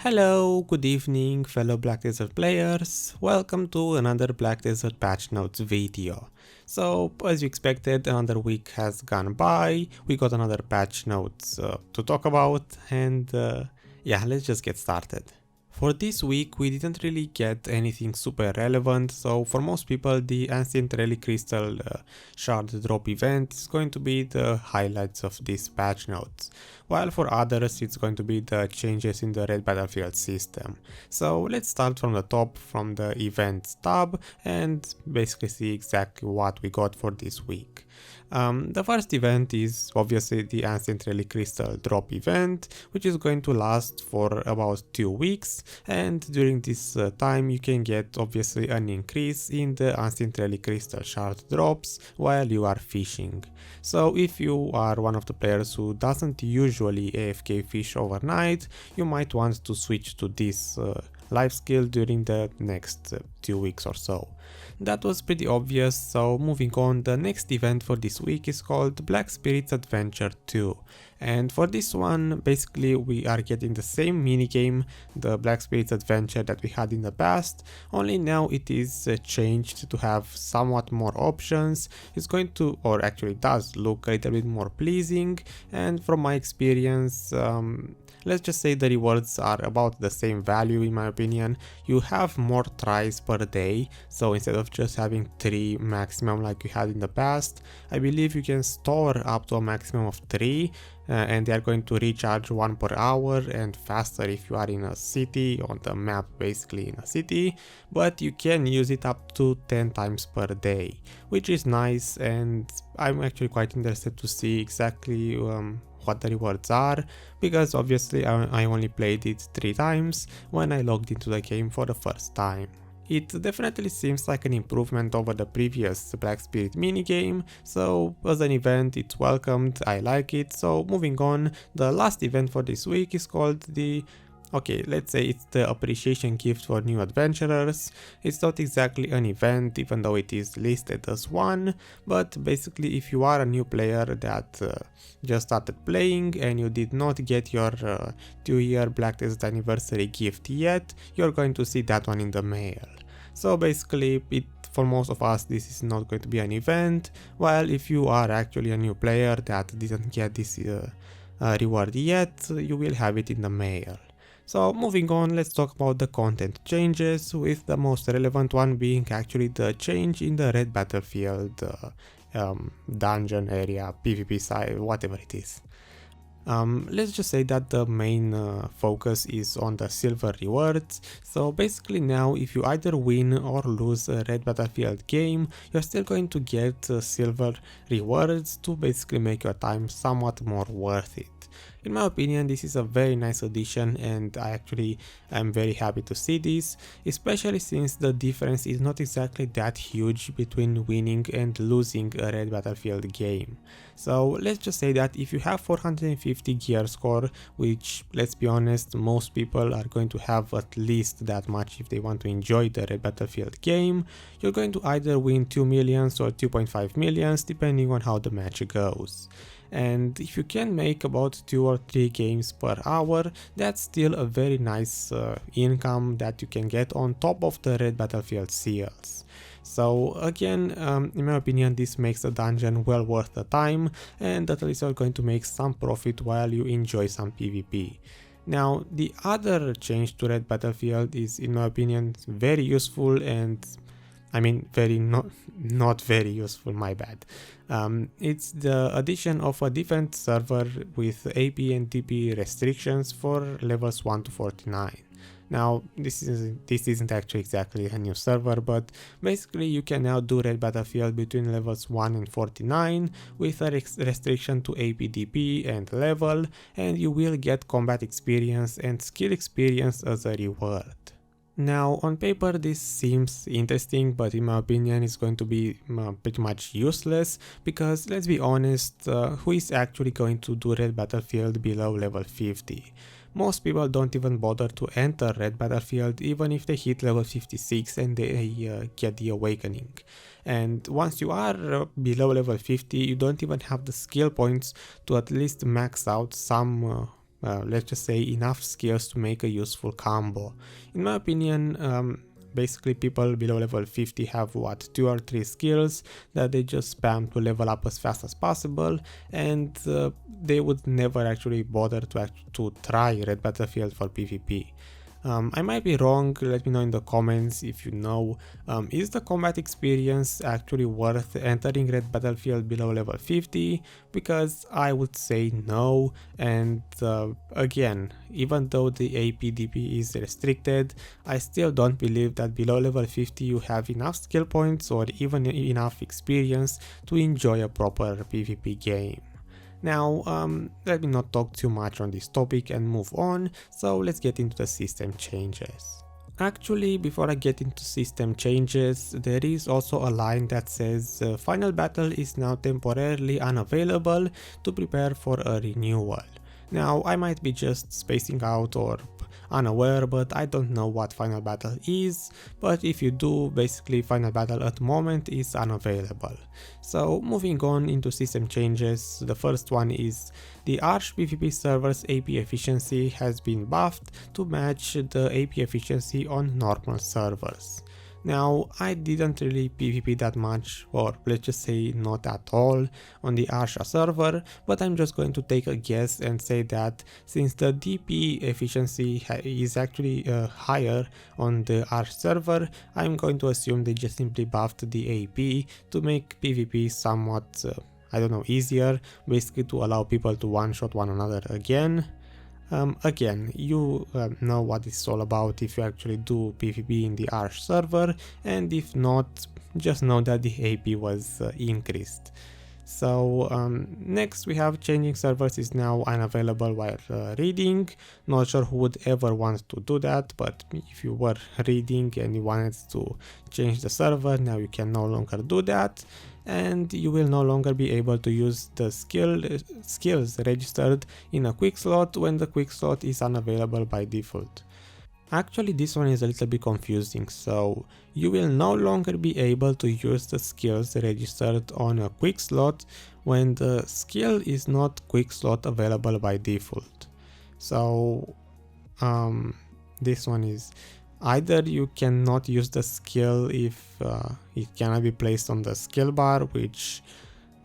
Hello, good evening fellow Black Desert players, welcome to another Black Desert patch notes video. So as you expected, another week has gone by, we got another patch notes to talk about and yeah, let's just get started. For this week we didn't really get anything super relevant, so for most people the Ancient Relic Crystal Shard drop event is going to be the highlights of this patch notes, while for others it's going to be the changes in the Red Battlefield system. So let's start from the top, from the events tab, and basically see exactly what we got for this week. The first event is obviously the Ancient Relic Crystal drop event, which is going to last for about 2 weeks, and during this time you can get obviously an increase in the Ancient Relic Crystal shard drops while you are fishing. So if you are one of the players who doesn't usually AFK fish overnight, you might want to switch to this life skill during the next 2 weeks or so. That was pretty obvious, so moving on, the next event for this week is called Black Spirits Adventure 2. And for this one, basically we are getting the same minigame, the Black Spirits Adventure that we had in the past, only now it is changed to have somewhat more options. It's going to, or actually does look a little bit more pleasing, and from my experience, let's just say the rewards are about the same value in my opinion. You have more tries per day, so instead of just having 3 maximum like you had in the past, I believe you can store up to a maximum of 3 and they are going to recharge 1 per hour and faster if you are in a city, on the map basically in a city, but you can use it up to 10 times per day, which is nice, and I'm actually quite interested to see exactly what the rewards are, because obviously I only played it 3 times when I logged into the game for the first time. It definitely seems like an improvement over the previous Black Spirit minigame, so as an event it's welcomed, I like it. So moving on, the last event for this week is called the let's say it's the appreciation gift for new adventurers. It's not exactly an event, even though it is listed as one, but basically if you are a new player that just started playing and you did not get your 2-year Black Desert anniversary gift yet, you're going to see that one in the mail. So basically for most of us this is not going to be an event, while if you are actually a new player that didn't get this reward yet, you will have it in the mail. So moving on, let's talk about the content changes, with the most relevant one being actually the change in the Red Battlefield dungeon area, PvP side, whatever it is. Let's just say that the main focus is on the silver rewards. So basically now if you either win or lose a Red Battlefield game, you're still going to get silver rewards to basically make your time somewhat more worth it. In my opinion, this is a very nice addition, and I actually am very happy to see this, especially since the difference is not exactly that huge between winning and losing a Red Battlefield game. So let's just say that if you have 450 gear score, which, let's be honest, most people are going to have at least that much if they want to enjoy the Red Battlefield game, you're going to either win 2 millions or 2.5 millions depending on how the match goes. And if you can make about 2 or 3 games per hour, that's still a very nice income that you can get on top of the Red Battlefield seals. So again, in my opinion, this makes the dungeon well worth the time, and at least you're going to make some profit while you enjoy some PvP. Now, the other change to Red Battlefield is, in my opinion, very useful, and I mean not very useful, my bad. It's the addition of a different server with AP and TP restrictions for levels 1 to 49. Now this isn't actually exactly a new server, but basically you can now do Red Battlefield between levels 1 and 49 with a restriction to AP DP and level, and you will get combat experience and skill experience as a reward. Now on paper this seems interesting, but in my opinion it's going to be pretty much useless, because let's be honest, who is actually going to do Red Battlefield below level 50? Most people don't even bother to enter Red Battlefield even if they hit level 56 and they get the Awakening. And once you are below level 50, you don't even have the skill points to at least max out some let's just say, enough skills to make a useful combo. In my opinion, basically people below level 50 have what, 2 or 3 skills that they just spam to level up as fast as possible, and they would never actually bother to try Red Battlefield for PvP. I might be wrong, let me know in the comments if you know. Is the combat experience actually worth entering Red Battlefield below level 50? Because I would say no, and again, even though the APDP is restricted, I still don't believe that below level 50 you have enough skill points or even enough experience to enjoy a proper PvP game. Now, let me not talk too much on this topic and move on, so let's get into the system changes. Actually, before I get into system changes, there is also a line that says Final Battle is now temporarily unavailable to prepare for a renewal. Now, I might be just spacing out or unaware, but I don't know what Final Battle is, but if you do, basically Final Battle at the moment is unavailable. So moving on into system changes, the first one is the Arch PvP server's AP efficiency has been buffed to match the AP efficiency on normal servers. Now, I didn't really PvP that much, or let's just say not at all, on the Arch server, but I'm just going to take a guess and say that since the DP efficiency is actually higher on the Arch server, I'm going to assume they just simply buffed the AP to make PvP somewhat, I don't know, easier, basically to allow people to one-shot one another again. Again, you know what it's all about if you actually do PvP in the Arch server, and if not, just know that the AP was increased. So next we have changing servers is now unavailable while reading. Not sure who would ever want to do that, but if you were reading and you wanted to change the server, now you can no longer do that, and you will no longer be able to use the skills registered in a quick slot when the quick slot is unavailable by default. Actually, this one is a little bit confusing, so you will no longer be able to use the skills registered on a quick slot when the skill is not quick slot available by default. So this one is either you cannot use the skill if it cannot be placed on the skill bar, which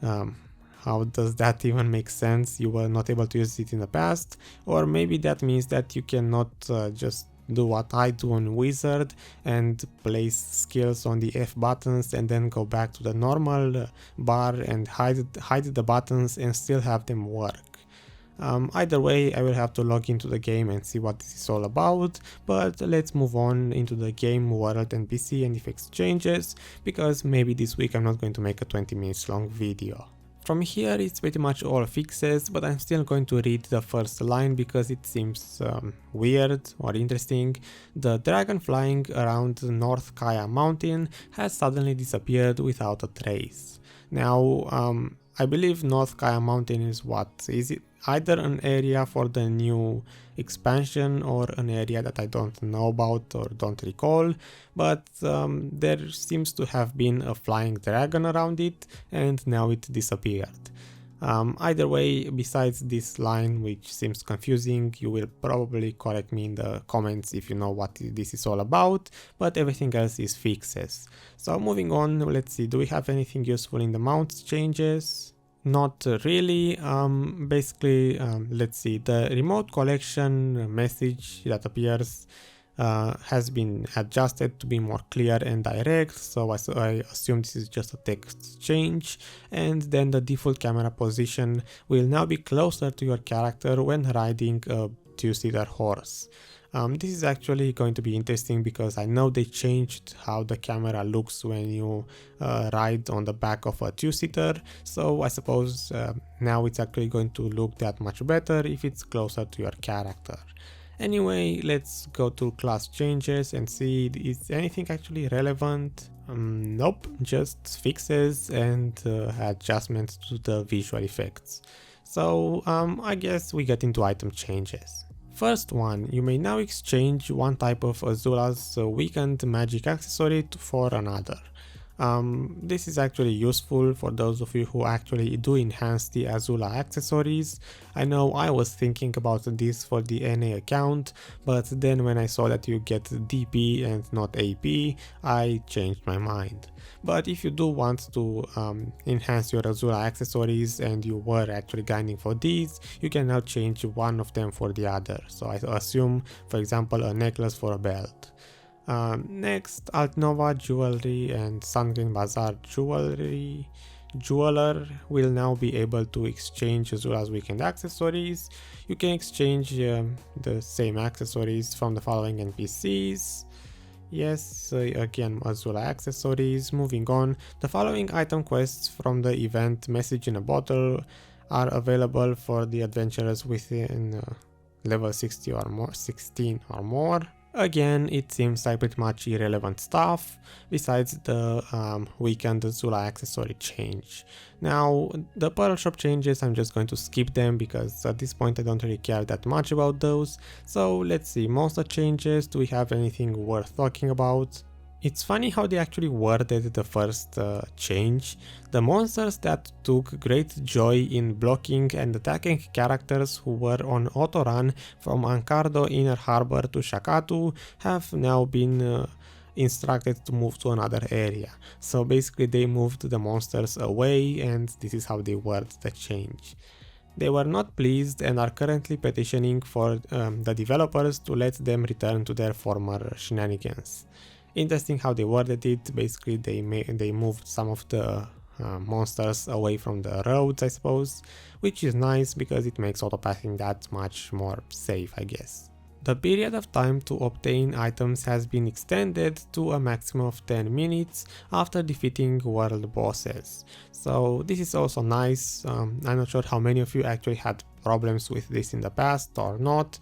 how does that even make sense? You were not able to use it in the past, or maybe that means that you cannot just do what I do on Wizard and place skills on the F buttons and then go back to the normal bar and hide the buttons and still have them work. Either way, I will have to log into the game and see what this is all about, but let's move on into the game, world, NPC and effects changes, because maybe this week I'm not going to make a 20 minutes long video. From here it's pretty much all fixes, but I'm still going to read the first line because it seems weird or interesting. The dragon flying around North Kaya Mountain has suddenly disappeared without a trace. Now, I believe North Kaya Mountain is what? Is it either an area for the new expansion or an area that I don't know about or don't recall, but there seems to have been a flying dragon around it and now it disappeared. Either way, besides this line, which seems confusing, you will probably correct me in the comments if you know what this is all about, but everything else is fixes. So moving on, let's see, do we have anything useful in the mounts changes? Not really. Basically, let's see, the remote collection message that appears has been adjusted to be more clear and direct, so I assume this is just a text change, and then the default camera position will now be closer to your character when riding a two-seater horse. This is actually going to be interesting because I know they changed how the camera looks when you ride on the back of a two-seater, so I suppose now it's actually going to look that much better if it's closer to your character. Anyway, let's go to class changes and see is anything actually relevant. Nope, just fixes and adjustments to the visual effects. So I guess we get into item changes. First one, you may now exchange one type of Azula's weakened magic accessory for another. This is actually useful for those of you who actually do enhance the Azula accessories. I know I was thinking about this for the NA account, but then when I saw that you get DP and not AP, I changed my mind. But if you do want to enhance your Azula accessories and you were actually grinding for these, you can now change one of them for the other. So I assume, for example, a necklace for a belt. Next, Altnova Jewelry and Sungreen Bazaar Jeweler will now be able to exchange Azula's weekend accessories. You can exchange the same accessories from the following NPCs. Yes, again, Azula accessories. Moving on, the following item quests from the event Message in a Bottle are available for the adventurers within level 16 or more. Again, it seems like pretty much irrelevant stuff, besides the weekend Azula accessory change. Now, the Pearl Shop changes, I'm just going to skip them because at this point I don't really care that much about those. So let's see, monster changes, do we have anything worth talking about? It's funny how they actually worded the first change. The monsters that took great joy in blocking and attacking characters who were on auto-run from Ancardo Inner Harbor to Shakatu have now been instructed to move to another area. So basically they moved the monsters away, and this is how they word the change. They were not pleased and are currently petitioning for the developers to let them return to their former shenanigans. Interesting how they worded it. Basically they moved some of the monsters away from the roads, I suppose, which is nice because it makes autopathing that much more safe, I guess. The period of time to obtain items has been extended to a maximum of 10 minutes after defeating world bosses. So this is also nice. I'm not sure how many of you actually had problems with this in the past or not.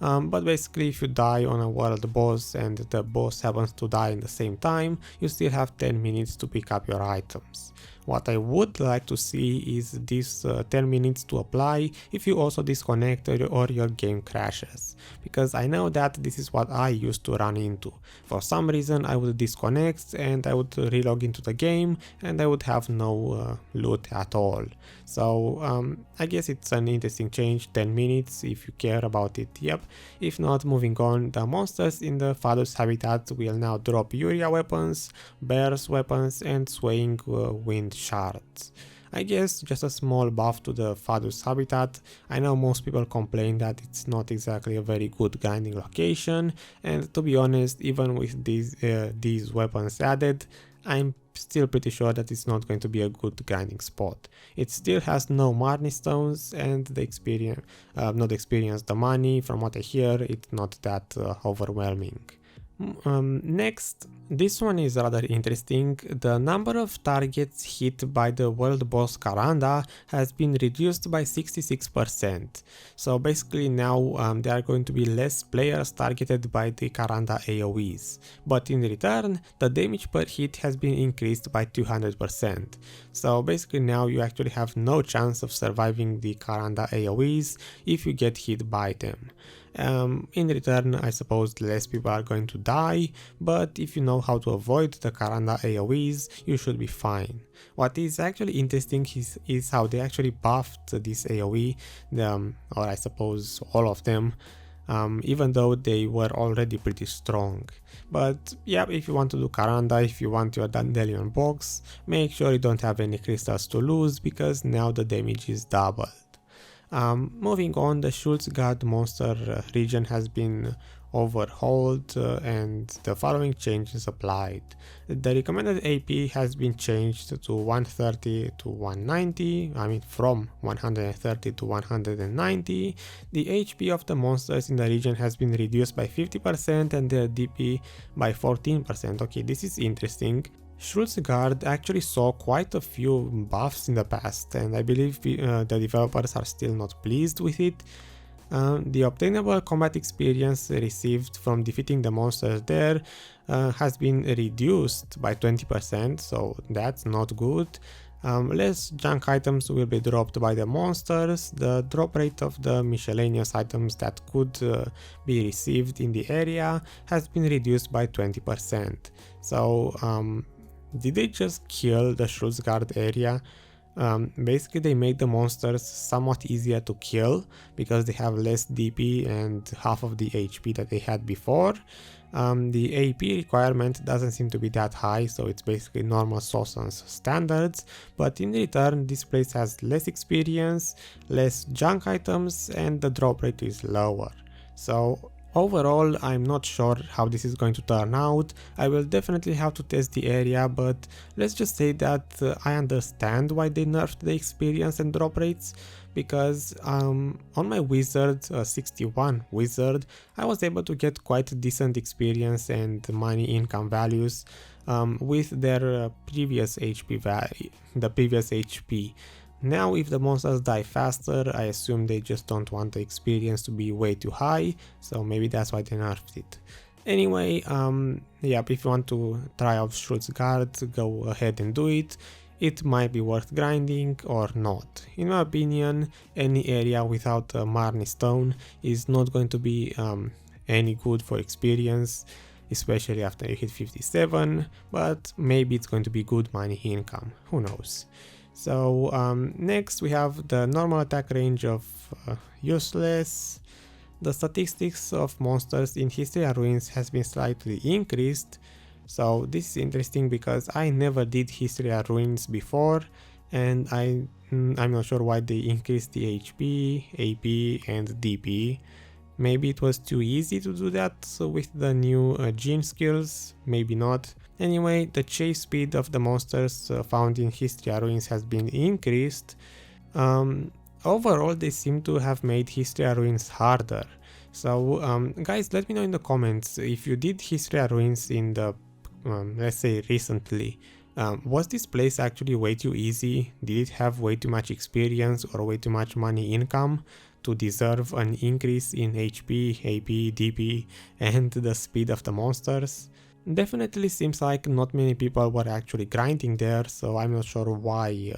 But basically if you die on a world boss and the boss happens to die in the same time, you still have 10 minutes to pick up your items. What I would like to see is this 10 minutes to apply if you also disconnect or your game crashes, because I know that this is what I used to run into. For some reason I would disconnect and I would relog into the game and I would have no loot at all. So I guess it's an interesting change, 10 minutes if you care about it, yep. If not, moving on, the monsters in the Phadus habitat will now drop Yuria weapons, Bear's weapons and Swaying Wind shards. I guess just a small buff to the Phadus habitat. I know most people complain that it's not exactly a very good grinding location, and to be honest, even with these weapons added, I'm still pretty sure that it's not going to be a good grinding spot. It still has no Marnie stones, and the the money, from what I hear, it's not that overwhelming. Next, this one is rather interesting. The number of targets hit by the world boss Karanda has been reduced by 66%. So basically now there are going to be less players targeted by the Karanda AoEs. But in return, the damage per hit has been increased by 200%. So basically now you actually have no chance of surviving the Karanda AoEs if you get hit by them. In return, I suppose less people are going to die, but if you know how to avoid the Karanda AoEs, you should be fine. What is actually interesting is how they actually buffed this AoE, or I suppose all of them, even though they were already pretty strong. But yeah, if you want to do Karanda, if you want your Dandelion box, make sure you don't have any crystals to lose, because now the damage is doubled. Moving on, the Shultz Guard monster region has been overhauled and the following changes applied. The recommended AP has been changed to 130 to 190, from 130 to 190. The HP of the monsters in the region has been reduced by 50% and their DP by 14%. Okay, this is interesting. Shultz Guard actually saw quite a few buffs in the past, and I believe the developers are still not pleased with it. The obtainable combat experience received from defeating the monsters there has been reduced by 20%, so that's not good. Less junk items will be dropped by the monsters. The drop rate of the miscellaneous items that could be received in the area has been reduced by 20%. So did they just kill the Shultz Guard area? Basically they made the monsters somewhat easier to kill because they have less DP and half of the HP that they had before. The AP requirement doesn't seem to be that high, so it's basically normal Sausans standards, but in return this place has less experience, less junk items, and the drop rate is lower. So overall, I'm not sure how this is going to turn out. I will definitely have to test the area, but let's just say that I understand why they nerfed the experience and drop rates, because on my wizard, 61 wizard, I was able to get quite decent experience and money income values with their previous HP value, the previous HP. Now if the monsters die faster, I assume they just don't want the experience to be way too high, so maybe that's why they nerfed it. Anyway, yeah, if you want to try out Shultz Guard, go ahead and do it. It might be worth grinding or not. In my opinion, any area without a Marnie Stone is not going to be any good for experience, especially after you hit 57, but maybe it's going to be good money income, who knows. So next we have the normal attack range of useless. The statistics of monsters in History and Ruins has been slightly increased. So this is interesting because I never did History and Ruins before, and I'm not sure why they increased the HP, AP and DP. Maybe it was too easy to do that with the new gene skills, maybe not. Anyway, the chase speed of the monsters found in History and Ruins has been increased. Overall, they seem to have made History and Ruins harder. So guys, let me know in the comments if you did History and Ruins in the, let's say recently. Was this place actually way too easy? Did it have way too much experience or way too much money income to deserve an increase in HP, AP, DP and the speed of the monsters? Definitely seems like not many people were actually grinding there, so I'm not sure why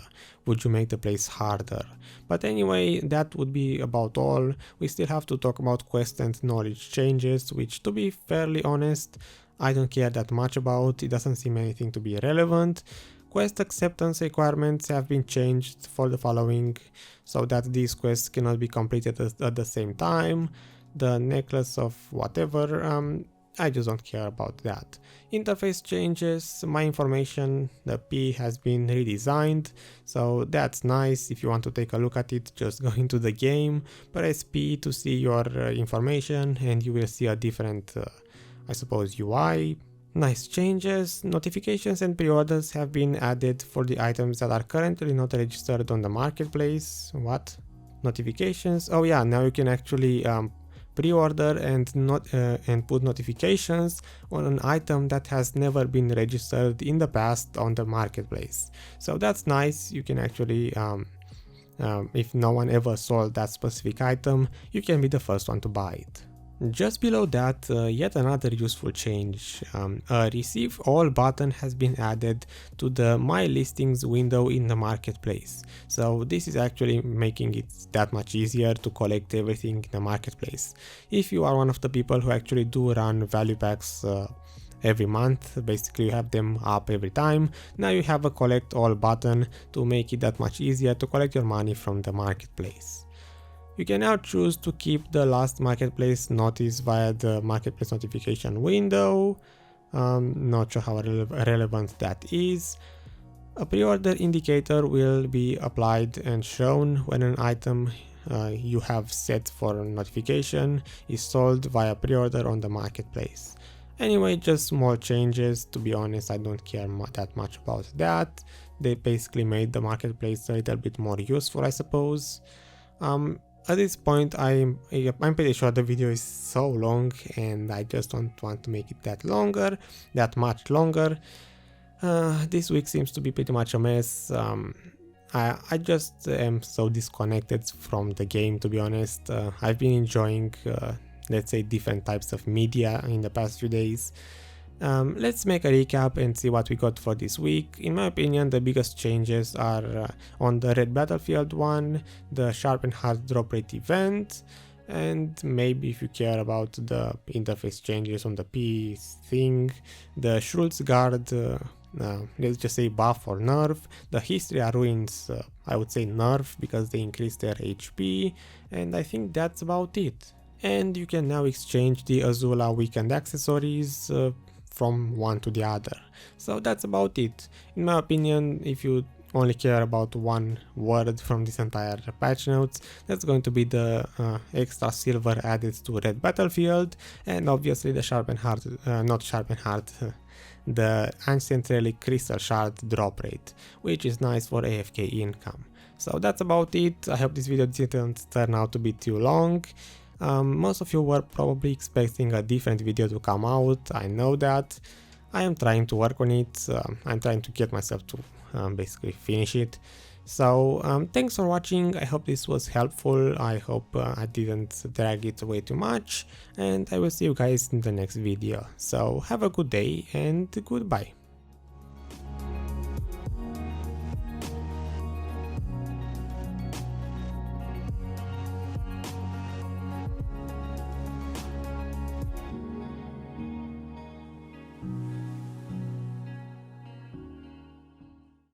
would you make the place harder. But anyway, that would be about all. We still have to talk about quest and knowledge changes, which to be fairly honest, I don't care that much about. It doesn't seem anything to be relevant. Quest acceptance requirements have been changed for the following, so that these quests cannot be completed at the same time. The necklace of whatever, I just don't care about that. Interface changes, my information, the P has been redesigned, so that's nice. If you want to take a look at it, just go into the game, press P to see your information and you will see a different, I suppose, UI. Nice changes. Notifications and pre-orders have been added for the items that are currently not registered on the marketplace. What? Notifications? Oh yeah, now you can actually pre-order and put notifications on an item that has never been registered in the past on the marketplace. So that's nice. You can actually, if no one ever sold that specific item, you can be the first one to buy it. Just below that, yet another useful change. A receive all button has been added to the My Listings window in the marketplace. So this is actually making it that much easier to collect everything in the marketplace. If you are one of the people who actually do run value packs every month, basically you have them up every time, now you have a collect all button to make it that much easier to collect your money from the marketplace. You can now choose to keep the last marketplace notice via the marketplace notification window. Not sure how relevant that is. A pre-order indicator will be applied and shown when an item you have set for notification is sold via pre-order on the marketplace. Anyway, just small changes. To be honest, I don't care that much about that. They basically made the marketplace a little bit more useful, I suppose. At this point, I'm pretty sure the video is so long and I just don't want to make it that much longer. This week seems to be pretty much a mess. I just am so disconnected from the game, to be honest. I've been enjoying, let's say, different types of media in the past few days. Let's make a recap and see what we got for this week. In my opinion, the biggest changes are on the Red Battlefield one, the Sharp and Hard drop rate event, and maybe if you care about the interface changes on the P thing, the Shultz Guard let's just say buff or nerf. The history are ruins, I would say nerf, because they increase their HP, and I think that's about it. And you can now exchange the Azula weekend accessories from one to the other. So that's about it. In my opinion, if you only care about one word from this entire patch notes, that's going to be the extra silver added to Red Battlefield, and obviously the Sharpened Heart, not Sharpened Heart, the Ancient Relic Crystal Shard drop rate, which is nice for AFK income. So that's about it. I hope this video didn't turn out to be too long. Most of you were probably expecting a different video to come out, I know that. I am trying to work on it, I'm trying to get myself to basically finish it. So thanks for watching, I hope this was helpful, I hope I didn't drag it way too much, and I will see you guys in the next video. So have a good day and goodbye.